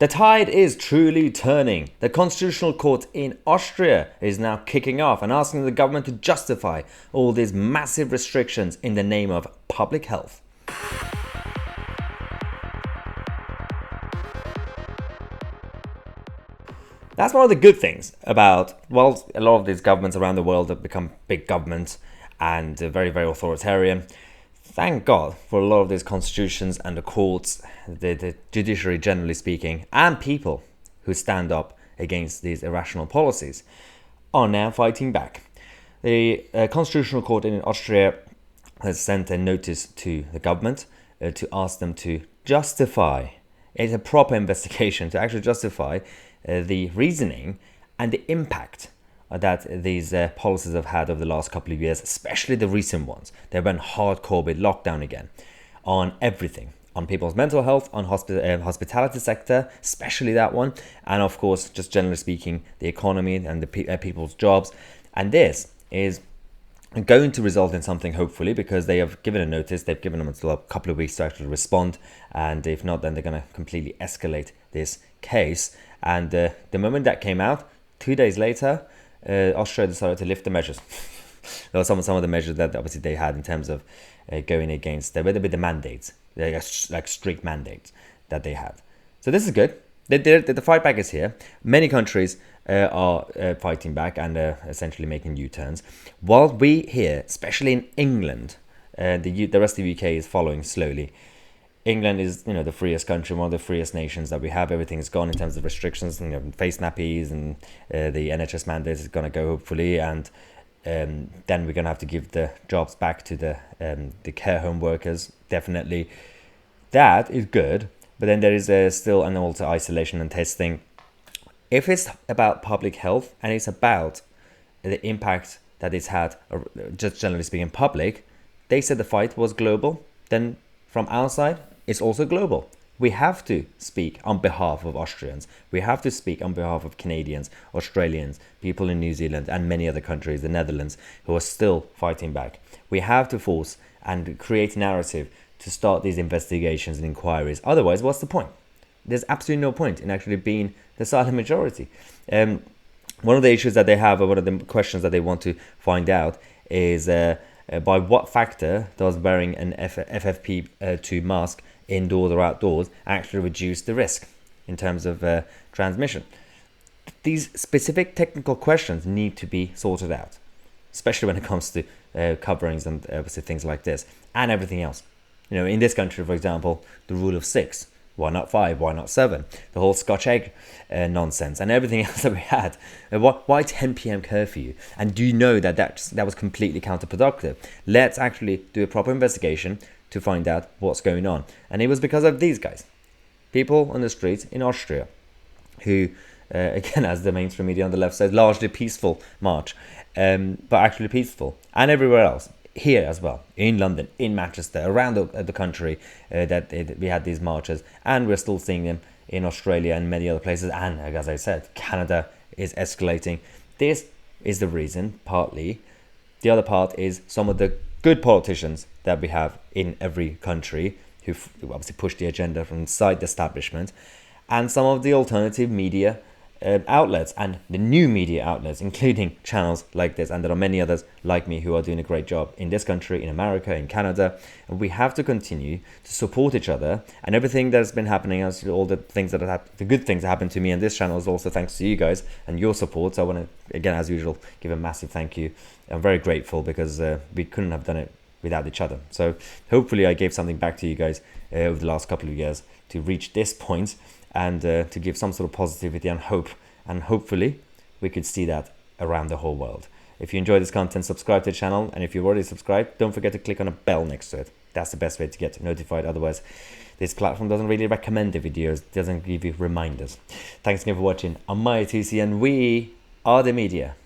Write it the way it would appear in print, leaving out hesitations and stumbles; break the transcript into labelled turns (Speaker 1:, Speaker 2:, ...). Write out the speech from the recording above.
Speaker 1: The tide is truly turning. The Constitutional Court in Austria is now kicking off and asking the government to justify all these massive restrictions in the name of public health. That's one of the good things about, well, a lot of these governments around the world have become big governments and very, very authoritarian. Thank God for a lot of these constitutions and the courts, the judiciary generally speaking, and people who stand up against these irrational policies are now fighting back. The Constitutional Court in Austria has sent a notice to the government to ask them to justify, it's a proper investigation to actually justify the reasoning and the impact that these policies have had over the last couple of years, especially the recent ones. They've been hardcore with lockdown again on everything, on people's mental health, on hospitality sector, especially that one, and of course, just generally speaking, the economy and the people's jobs. And this is going to result in something, hopefully, because they have given a notice. They've given them until a couple of weeks to actually respond, and if not, then they're going to completely escalate this case. And the moment that came out, 2 days later, Austria decided to lift the measures. There were some of the measures that obviously they had in terms of going against the mandates, like strict mandates that they had. So this is good. The fight back is here. Many countries are fighting back and essentially making U-turns. While we here, especially in England, the rest of the UK is following slowly. England is, the freest country, one of the freest nations that we have. Everything is gone in terms of restrictions, face nappies, and the NHS mandate is going to go hopefully, and then we're going to have to give the jobs back to the care home workers. Definitely, that is good. But then there is still an also isolation and testing. If it's about public health and it's about the impact that it's had, just generally speaking, public, they said the fight was global. Then from our side, it's also global. We have to speak on behalf of Austrians. We have to speak on behalf of Canadians, Australians, people in New Zealand and many other countries, the Netherlands, who are still fighting back. We have to force and create a narrative to start these investigations and inquiries. Otherwise, what's the point? There's absolutely no point in actually being the silent majority. One of the issues that they have, or one of the questions that they want to find out is by what factor does wearing an FFP2 mask indoors or outdoors actually reduce the risk in terms of transmission? These specific technical questions need to be sorted out, especially when it comes to coverings and obviously things like this and everything else. In this country, for example, the rule of 6. Why not 5? Why not 7? The whole Scotch egg nonsense and everything else that we had. Why 10 p.m. curfew? And do you know that was completely counterproductive? Let's actually do a proper investigation to find out what's going on. And it was because of these guys. People on the streets in Austria who, again, as the mainstream media on the left says, largely peaceful march, but actually peaceful. And everywhere else. Here as well, in London, in Manchester, around the country, we had these marches, and we're still seeing them in Australia and many other places. And as I said, Canada is escalating. This is the reason, partly. The other part is some of the good politicians that we have in every country who obviously push the agenda from inside the establishment, and some of the alternative media outlets and the new media outlets, including channels like this, and there are many others like me who are doing a great job in this country, in America, in Canada. And we have to continue to support each other, and everything that's been happening, as all the things that have the good things that happened to me and this channel is also thanks to you guys and your support. So I want to, again, as usual, give a massive thank you. I'm very grateful because we couldn't have done it without each other. So hopefully I gave something back to you guys over the last couple of years to reach this point, and to give some sort of positivity and hope, and hopefully we could see that around the whole world. If you enjoy this content, subscribe to the channel, and if you've already subscribed, don't forget to click on a bell next to it. That's the best way to get notified. Otherwise, this platform doesn't really recommend the videos, doesn't give you reminders. Thanks again for watching. I'm Tousi, and we are the media.